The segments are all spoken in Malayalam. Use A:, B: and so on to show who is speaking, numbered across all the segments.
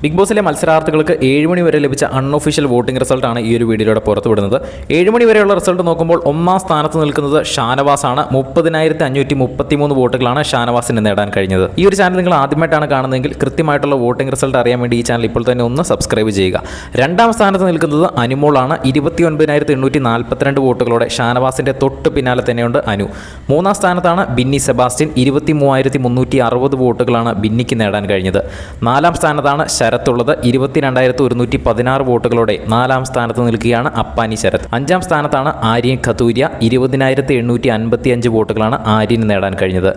A: ബിഗ് ബോസിലെ മത്സരാർത്ഥികൾക്ക് 7 മണി വരെ ലഭിച്ച അൺഒഫീഷ്യൽ വോട്ടിംഗ് റിസൾട്ടാണ് ഈ ഒരു വീഡിയോയിലൂടെ പുറത്തുവിടുന്നത്. 7 മണി വരെയുള്ള റിസൾട്ട് നോക്കുമ്പോൾ ഒന്നാം സ്ഥാനത്ത് നിൽക്കുന്നത് ഷാനവാസാണ്. 30,533 വോട്ടുകളാണ് ഷാനവാസിന് നേടാൻ കഴിഞ്ഞത്. ഈ ഒരു ചാനൽ നിങ്ങൾ ആദ്യമായിട്ടാണ് കാണുന്നതെങ്കിൽ കൃത്യമായിട്ടുള്ള വോട്ടിംഗ് റിസൾട്ട് അറിയാൻ വേണ്ടി ഈ ചാനൽ ഇപ്പോൾ തന്നെ ഒന്ന് സബ്സ്ക്രൈബ് ചെയ്യുക. രണ്ടാം സ്ഥാനത്ത് നിൽക്കുന്നത് അനുമോളാണ്. 29,842 വോട്ടുകളോടെ ഷാനവാസിന്റെ തൊട്ട് പിന്നാലെ തന്നെയുണ്ട് അനു. മൂന്നാം സ്ഥാനത്താണ് ബിന്നി സെബാസ്റ്റ്യൻ. 23,360 വോട്ടുകളാണ് ബിന്നിക്ക് നേടാൻ കഴിഞ്ഞത്. നാലാം സ്ഥാനത്താണ് ശരത്തുള്ളത്. 22,116 വോട്ടുകളോടെ നാലാം സ്ഥാനത്ത് നിൽക്കുകയാണ് അപ്പാനി ശരത്. അഞ്ചാം സ്ഥാനത്താണ് ആര്യൻ ഖത്തൂരിയ. 20,855 വോട്ടുകളാണ് ആര്യന് നേടാൻ കഴിഞ്ഞത്.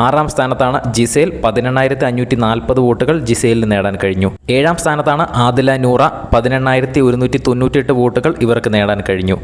A: ആറാം സ്ഥാനത്താണ് ജിസേൽ. 18,540 വോട്ടുകൾ ജിസേലിന് നേടാൻ കഴിഞ്ഞു. ഏഴാം സ്ഥാനത്താണ് ആദില നൂറ. 18,198 വോട്ടുകൾ ഇവർക്ക് നേടാൻ കഴിഞ്ഞു.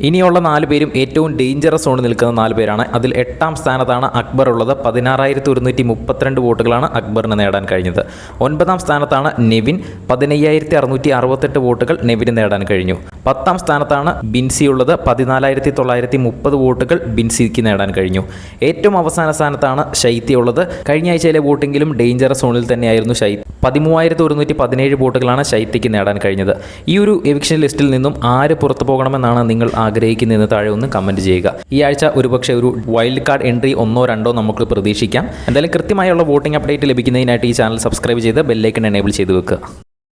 A: ഇനിയുള്ള 4 പേരും ഏറ്റവും ഡേഞ്ചറസ് സോണിൽ നിൽക്കുന്ന 4 പേരാണ്. അതിൽ 8ാം സ്ഥാനത്താണ് അക്ബർ ഉള്ളത്. 16,132 വോട്ടുകളാണ് അക്ബറിന് നേടാൻ കഴിഞ്ഞത്. 9ാം സ്ഥാനത്താണ് നെവിൻ. 15,668 വോട്ടുകൾ നെവിന് നേടാൻ കഴിഞ്ഞു. 10ാം സ്ഥാനത്താണ് ബിൻസി ഉള്ളത്. 14,930 വോട്ടുകൾ ബിൻസിക്ക് നേടാൻ കഴിഞ്ഞു. ഏറ്റവും അവസാന സ്ഥാനത്താണ് ശൈത്യ ഉള്ളത്. കഴിഞ്ഞ ആഴ്ചയിലെ വോട്ടിങ്ങിലും ഡേഞ്ചറസ് സോണിൽ തന്നെയായിരുന്നു ശൈത്യ. 13,117 വോട്ടുകളാണ് ശൈത്യയ്ക്ക് നേടാൻ കഴിഞ്ഞത്. ഈ ഒരു എവിക്ഷൻ ലിസ്റ്റിൽ നിന്നും ആര് പുറത്തു പോകണമെന്നാണ് നിങ്ങൾ ആഗ്രഹിക്കുന്നതെന്ന് താഴെ ഒന്ന് കമൻറ്റ് ചെയ്യുക. ഈ ആഴ്ച ഒരുപക്ഷെ ഒരു വൈൽഡ് കാർഡ് എൻട്രി 1 or 2 നമുക്ക് പ്രതീക്ഷിക്കാം. എന്തായാലും കൃത്യമായുള്ള വോട്ടിംഗ് അപ്ഡേറ്റ് ലഭിക്കുന്നതിനായിട്ട് ഈ ചാനൽ സബ്സ്ക്രൈബ് ചെയ്ത് ബെല്ലൈക്കൺ എനേബിൾ ചെയ്ത് വെക്കുക.